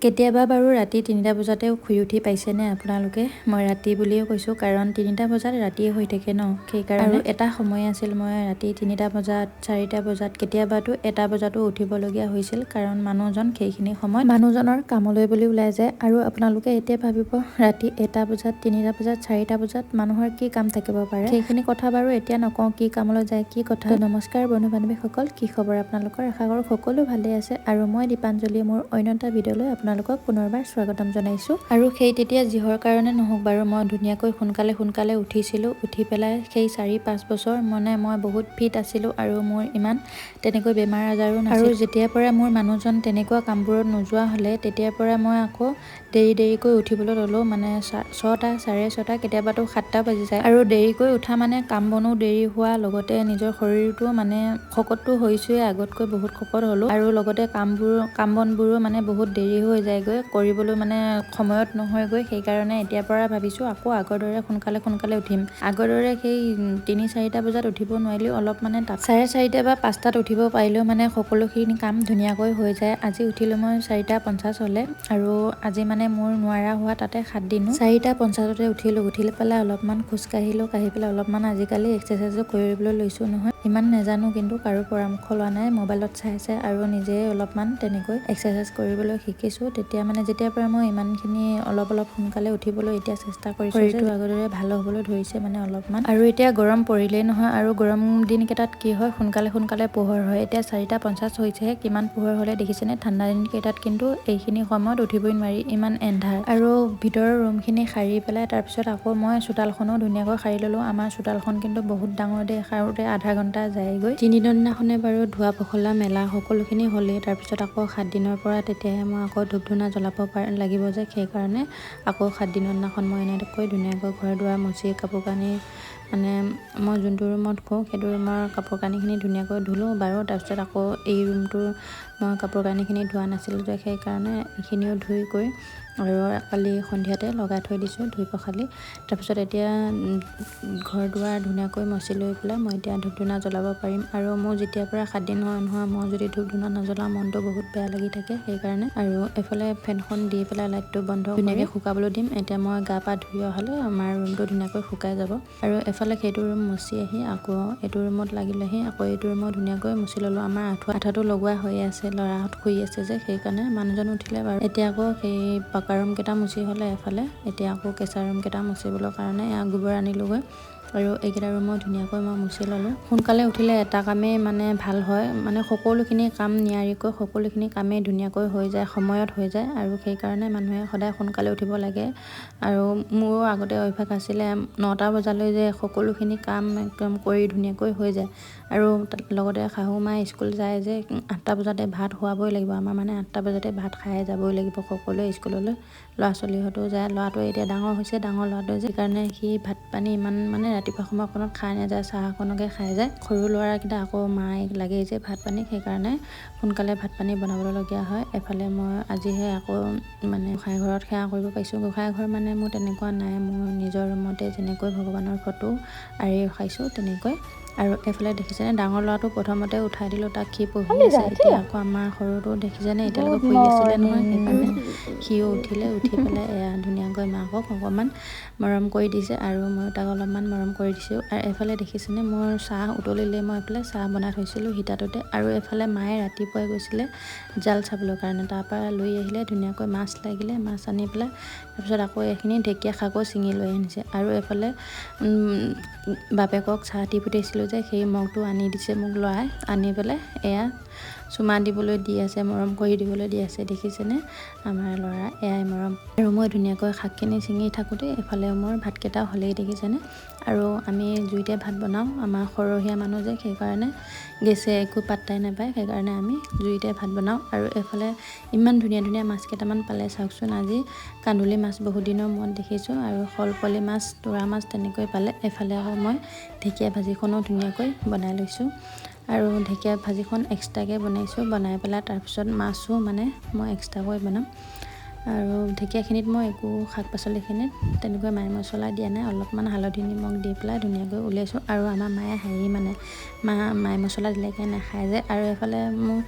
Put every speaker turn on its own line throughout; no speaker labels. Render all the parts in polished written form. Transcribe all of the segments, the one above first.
কেতিয়াবা বাৰু ৰাতি ৩টা বজাতেও শুই উঠি পাইছেনে আপোনালোকে? মই ৰাতি বুলিয়ে কৈছোঁ কাৰণ ৩টা বজাত ৰাতিয়ে হৈ থাকে ন, সেইকাৰণে। আৰু এটা সময় আছিল মই ৰাতি ৩টা বজাত ৪টা বজাত কেতিয়াবাতো 1টা বজাতো উঠিবলগীয়া হৈছিল কাৰণ মানুহজন সেইখিনি সময়ত মানুহজনৰ কামলৈ বুলি ওলাই যায়। আৰু আপোনালোকে এতিয়া ভাবিব ৰাতি 1টা বজাত 3টা বজাত 4টা বজাত মানুহৰ কি কাম থাকিব পাৰে, সেইখিনি কথা বাৰু এতিয়া নকওঁ কি কামলৈ যায় কি কথা। নমস্কাৰ বন্ধু বান্ধৱীসকল, কি খবৰ আপোনালোকৰ? আশা কৰোঁ সকলো ভালে আছে। আৰু মই দীপাঞ্জলি মোৰ অন্য এটা ভিডিঅ'লৈ আপোনালোকক পুনৰবাৰ স্বাগতম জনাইছোঁ। আৰু সেই তেতিয়া যিহৰ কাৰণে নহওক বাৰু মই ধুনীয়াকৈ সোনকালে উঠিছিলোঁ। উঠি পেলাই সেই 4-5 বছৰ মানে মই বহুত ফিট আছিলোঁ আৰু মোৰ ইমান তেনেকৈ বেমাৰ আজাৰো নাছিল। আৰু যেতিয়াৰ পৰা মোৰ মানুহজন তেনেকুৱা কামবোৰত নোযোৱা হ'লে তেতিয়াৰ পৰা মই আকৌ দেৰিকৈ উঠিবলৈ ল'লোঁ। মানে 6টা 6:30 কেতিয়াবাতো 7টা বাজি যায়। আৰু দেৰিকৈ উঠা মানে কাম বনো দেৰি হোৱা, লগতে নিজৰ শৰীৰটো মানে শকতটো হৈছোঁৱে, আগতকৈ বহুত শকত হ'লোঁ। আৰু লগতে কাম বনবোৰো মানে বহুত দেৰি হৈ যায়গৈ, কৰিবলৈ মানে সময়ত নহয়গৈ। সেইকাৰণে এতিয়াৰ পৰা ভাবিছোঁ আকৌ আগৰ দৰে সোনকালে উঠিম। আগৰ দৰে সেই 3-4টা বজাত উঠিব নোৱাৰিলেও অলপ মানে 4:30 বা 5টাত উঠিব পাৰিলেও মানে সকলোখিনি কাম ধুনীয়াকৈ হৈ যায়। আজি উঠিলোঁ মই 4:50 হ'লে, আৰু আজি মানে মোৰ নোৱাৰা হোৱা তাতে 7 দিনো 4:50 উঠিলোঁ। উঠি পেলাই অলপমান খোজকাঢ়িলোঁ, কাঢ়ি পেলাই অলপমান আজিকালি এক্সাৰচাইজো কৰিবলৈ লৈছোঁ নহয়। ইমান নাজানো কিন্তু কাৰো পৰামৰ্শ লোৱা নাই, মোবাইলত চাই আৰু নিজে অলপমান তেনেকৈ এক্সাৰচাইজ কৰিবলৈ শিকিছোঁ। তেতিয়া মানে যেতিয়াৰ পৰা মই ইমানখিনি অলপ সোনকালে উঠিবলৈ এতিয়া চেষ্টা কৰিছোঁ, শৰীৰটো আগৰ দৰে ভাল হ'বলৈ ধৰিছে মানে অলপমান। আৰু এতিয়া গৰম পৰিলেই নহয়, আৰু গৰম দিনকেইটাত কি হয় সোনকালে পোহৰ হয়। এতিয়া 4:50 হৈছেহে, কিমান পোহৰ হ'লে দেখিছেনে? ঠাণ্ডা দিনকেইটাত কিন্তু এইখিনি সময়ত উঠিবই নোৱাৰি, ইমান এন্ধাৰ। আৰু ভিতৰৰ ৰুমখিনি সাৰি পেলাই তাৰপিছত আকৌ মই চোতালখনো ধুনীয়াকৈ সাৰি ল'লোঁ। আমাৰ চোতালখন কিন্তু বহুত ডাঙৰ দেই, সাৰোঁতে আধা ঘণ্টা যায়গৈ। 3 দিনৰ দিনাখনে বাৰু ধোৱা পখলা মেলা সকলোখিনি হ'লেই। তাৰপিছত আকৌ 7 দিনৰ পৰা তেতিয়াহে মই আকৌ ধূপ ধূনা জ্বলাব লাগিব যে, সেইকাৰণে আকৌ 7 দিনৰ দিনাখন মই এনেকৈ ধুনীয়াকৈ ঘৰ দুৱাৰ মচি কাপোৰ কানি মানে মই যোনটো ৰুমত শুওঁ সেইটো ৰুমৰ কাপোৰ কানিখিনি ধুনীয়াকৈ ধুলোঁ বাৰু। তাৰপিছত আকৌ এই ৰুমটোৰ মই কাপোৰ কানিখিনি ধোৱা নাছিলোঁ যে, সেইকাৰণে এইখিনিও ধুই কৰি আৰু কালি সন্ধিয়াতে লগাই থৈ দিছোঁ ধুই পখালি। তাৰপিছত এতিয়া ঘৰ দুৱাৰ ধুনীয়াকৈ মচি লৈ পেলাই মই এতিয়া ধূপ ধূনা জ্বলাব পাৰিম। আৰু মোৰ যেতিয়াৰ পৰা 7 দিন নহয় মই যদি ধূপ ধূনা নজ্বলাওঁ মনটো বহুত বেয়া লাগি থাকে, সেইকাৰণে। আৰু এফালে ফেনখন দি পেলাই লাইটটো বন্ধ ধুনীয়াকৈ শুকাবলৈ দিম। এতিয়া মই গা পা ধুই অহালৈ আমাৰ ৰুমটো ধুনীয়াকৈ শুকাই যাব। আৰু এফালে সেইটো ৰুম মচি আহি আকৌ এইটো ৰুমত লাগিলেহি, আকৌ এইটো ৰুমত ধুনীয়াকৈ মচি ল'লোঁ। আমাৰ আঁঠুৱাটো লগোৱা হৈয়ে আছে, ল'ৰাহঁত শুই আছে যে, সেইকাৰণে মানুহজন উঠিলে বাৰু। এতিয়া আকৌ সেই পকা ৰুম কেইটা মুচি হ'লে এফালে, এতিয়া আকৌ কেঁচা ৰুম কেইটা মুচিবলৈ কাৰণে গোবৰ আনিলোঁগৈ। আৰু এইকেইটা ৰুমো ধুনীয়াকৈ মই মুচি ল'লোঁ। সোনকালে উঠিলে এটা কামেই মানে ভাল হয়, মানে সকলোখিনি কাম নিয়াৰিকৈ সকলোখিনি কামেই ধুনীয়াকৈ হৈ যায়, সময়ত হৈ যায়। আৰু সেইকাৰণে মানুহে সদায় সোনকালে উঠিব লাগে। আৰু মোৰো আগতে অভ্যাস আছিলে 9টা বজালৈ যে সকলোখিনি কাম একদম কৰি ধুনীয়াকৈ হৈ যায়। আৰু লগতে শাহু মা স্কুল যায় যে, 8টা বজাতে ভাত খোৱাবই লাগিব। আমাৰ মানে 8টা বজাতে ভাত খাই যাবই লাগিব সকলোৱে স্কুললৈ। ল'ৰা ছোৱালীহঁতো যায়, ল'ৰাটোৱে এতিয়া ডাঙৰ হৈছে, ডাঙৰ ল'ৰাটোৱে যে, সেইকাৰণে সি ভাত পানী ইমান মানে ৰাতিপুৱা সময়কণত খাই নাযায়, চাহ অকণকে খাই যায়। সৰু ল'ৰাকেইটা আকৌ মায়ে লাগেই যে ভাত পানী, সেইকাৰণে সোনকালে ভাত পানী বনাবলগীয়া হয়। এফালে মই আজিহে আকৌ মানে গোঁসাই ঘৰত সেৱা কৰিব পাৰিছোঁ। গোঁসাই ঘৰ মানে মোৰ তেনেকুৱা নাই, মোৰ নিজৰ ৰুমতে যেনেকৈ ভগৱানৰ ফটো আঁৰি ৰখাইছোঁ তেনেকৈ। আৰু এইফালে দেখিছেনে ডাঙৰ ল'ৰাটো প্ৰথমতে উঠাই দিলোঁ, তাক সি পঢ়ি আছে। এতিয়া আকৌ আমাৰ সৰুটো দেখিছেনে এতিয়ালৈকে শুই আছিলে নহয়, সেইকাৰণে সিও উঠিলে। উঠি পেলাই এয়া ধুনীয়াকৈ মাকক অকণমান মৰম কৰি দিছে আৰু ময়ো তাক অলপমান মৰম কৰি দিছোঁ। আৰু এফালে দেখিছেনে মোৰ চাহ উতলিলে, মই এইফালে চাহ বনাই থৈছিলোঁ হিতাটোতে। আৰু এফালে মায়ে ৰাতিপুৱাই গৈছিলে জাল চাবলৈ কাৰণে, তাৰপৰা লৈ আহিলে ধুনীয়াকৈ মাছ লাগিলে, মাছ আনি পেলাই তাৰপিছত আকৌ এইখিনি ঢেকীয়া শাকো ছিঙি লৈ আনিছে। আৰু এফালে বাপেকক চাহ দি পঠিয়াইছিলোঁ যে, সেই মগটো আনি দিছে মোক ল'ৰাই, আনি পেলাই এয়া চুমা দিবলৈ দি আছে, মৰম কৰি দিবলৈ দি আছে। দেখিছেনে আমাৰ ল'ৰা, এয়াই মৰম। আৰু মই ধুনীয়াকৈ শাকখিনি ছিঙি থাকোঁতে এফালে মোৰ ভাতকেইটা হ'লেই, দেখিছেনে। আৰু আমি জুইতে ভাত বনাওঁ, আমাৰ সৰহীয়া মানুহ যে, সেইকাৰণে গেছে একো পাত্তাই নাপায়, সেইকাৰণে আমি জুইতে ভাত বনাওঁ। আৰু এফালে ইমান ধুনীয়া মাছ কেইটামান পালে চাওকচোন। আজি কান্দুলি মাছ বহুত দিনৰ মূৰত দেখিছোঁ, আৰু শলপলি মাছ, তোৰা মাছ তেনেকৈ পালে। এফালে আকৌ মই ঢেকীয়া ভাজিখনো ধুনীয়াকৈ বনাই লৈছোঁ। আৰু ঢেকীয়া ভাজিখন এক্সট্ৰাকৈ বনাইছোঁ, বনাই পেলাই তাৰপিছত মাছো মানে মই এক্সট্ৰাকৈ বনাম। আৰু ঢেকীয়াখিনিত মই একো শাক পাচলিখিনিত তেনেকৈ মাই মছলা দিয়া নাই, অলপমান হালধি নিমখ দি পেলাই ধুনীয়াকৈ উলিয়াইছোঁ। আৰু আমাৰ মায়ে মানে মাই মছলা দিলেকৈ নাখায় যে। আৰু এফালে মোৰ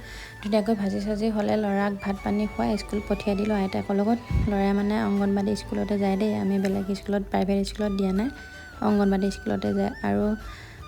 ধুনীয়াকৈ ভাজি চাজি হ'লে ল'ৰাক ভাত পানী খুৱাই স্কুল পঠিয়াই দিলোঁ আইতাকৰ লগত। ল'ৰাই মানে অংগনবাড়ী স্কুলতে যায় দেই, আমি বেলেগ স্কুলত প্ৰাইভেট স্কুলত দিয়া নাই, অংগনবাড়ী স্কুলতে যায়। আৰু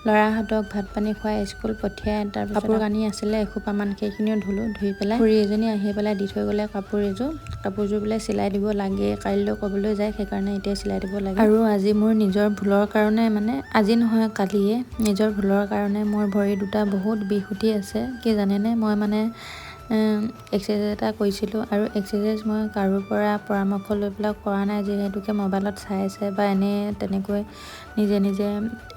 ল'ৰাহঁতক ভাত পানী খুৱাই স্কুল পঠিয়াই তাৰপিছত কাপোৰ কানি আছিলে এসোপামান, সেইখিনিও ধুই পেলাই খুৰী এজনী আহি পেলাই দি থৈ গ'লে কাপোৰযোৰ বোলে চিলাই দিব লাগে, কাইলৈ ক'বলৈ যায়, সেইকাৰণে এতিয়া চিলাই দিব লাগে। আৰু আজি মোৰ নিজৰ ভুলৰ কাৰণে মানে আজি নহয় কালিয়ে নিজৰ ভুলৰ কাৰণে মোৰ ভৰি দুটা বহুত বিষ উঠি আছে। কি জানেনে, মই মানে এক্সাৰচাইজ এটা কৰিছিলোঁ আৰু এক্সাৰচাইজ মই কাৰোৰ পৰা পৰামৰ্শ লৈ পেলাই কৰা নাই, যিহেতুকে মোবাইলত চাই বা এনেই তেনেকৈ নিজে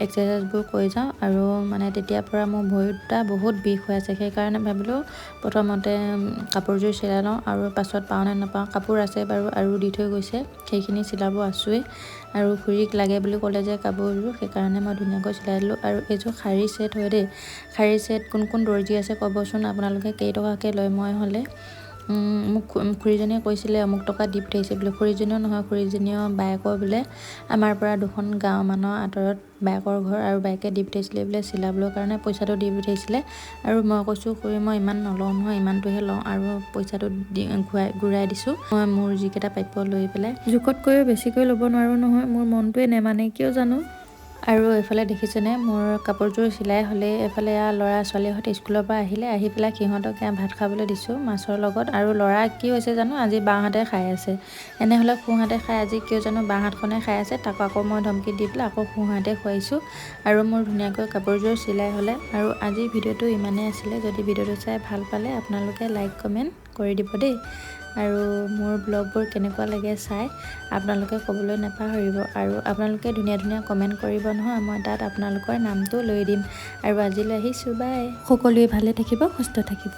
এক্সাৰচাইজবোৰ কৰি যাওঁ। আৰু মানে তেতিয়াৰ পৰা মোৰ ভৰি দুটা বহুত বিষ হৈ আছে, সেইকাৰণে ভাবিলোঁ প্ৰথমতে কাপোৰযোৰ চিলাই লওঁ আৰু পাছত পাওঁ নে নাপাওঁ, কাপোৰ আছে বাৰু আৰু দি থৈ গৈছে, সেইখিনি চিলাব আছোৱেই। আৰু খুৰীক লাগে বুলি ক'লে যে কাপোৰযোৰ, সেইকাৰণে মই ধুনীয়াকৈ চিলাই দিলোঁ। আৰু এইযোৰ শাৰী ছেট হয় দেই, শাৰী ছেট কোন দৰ্জী আছে ক'বচোন আপোনালোকে, কেইটকাকৈ লয়? মই হ'লে মোক খুৰীজনীয়ে কৈছিলে অমুক টকা দি পঠিয়াইছে বোলে, খুৰীজনীও নহয়, খুৰীজনীও বায়েকৰ বোলে আমাৰ পৰা 2খন গাঁও মানৰ আঁতৰত বায়েকৰ ঘৰ, আৰু বায়েকে দি পঠিয়াইছিলে বোলে চিলাবলৈ কাৰণে, পইচাটো দি পঠিয়াইছিলে। আৰু মই কৈছোঁ খুৰী মই ইমান নলওঁ নহয়, ইমানটোহে লওঁ, আৰু পইচাটো ঘূৰাই দিছোঁ মই মোৰ যিকেইটা প্ৰাপ্য লৈ পেলাই। জোখতকৈও বেছিকৈ ল'ব নোৱাৰোঁ নহয়, মোৰ মনটোৱে নেমানে কিয় জানো। আৰু এইফালে দেখিছেনে মোৰ কাপোৰযোৰ চিলাই হ'লেই, এইফালে ল'ৰা ছোৱালীহঁত স্কুলৰ পৰা আহি পেলাই সিহঁতক ভাত খাবলৈ দিছোঁ মাছৰ লগত। আৰু ল'ৰা কি হৈছে জানো, আজি বাঁহাতে খাই আছে, এনেহ'লে সোঁহাতে খাই, আজি কিয় জানো বাঁহাতখনে খাই আছে, তাকো আকৌ মই ধমকি দি পেলাই আকৌ সোঁহাতে খুৱাইছোঁ। আৰু মোৰ ধুনীয়াকৈ কাপোৰযোৰ চিলাই হ'লে। আৰু আজিৰ ভিডিঅ'টো ইমানেই আছিলে, যদি ভিডিঅ'টো চাই ভাল পালে আপোনালোকে লাইক কমেণ্ট কৰি দিব দেই। আৰু মোৰ ব্লগবোৰ কেনেকুৱা লাগে চাই আপোনালোকে ক'বলৈ নাপাহৰিব। আৰু আপোনালোকে ধুনীয়া কমেণ্ট কৰিব নহয়, মই তাত আপোনালোকৰ নামটো লৈ দিম। আৰু আজিলৈ আহিছোঁ, বাই। সকলোৱে ভালে থাকিব, সুস্থ থাকিব।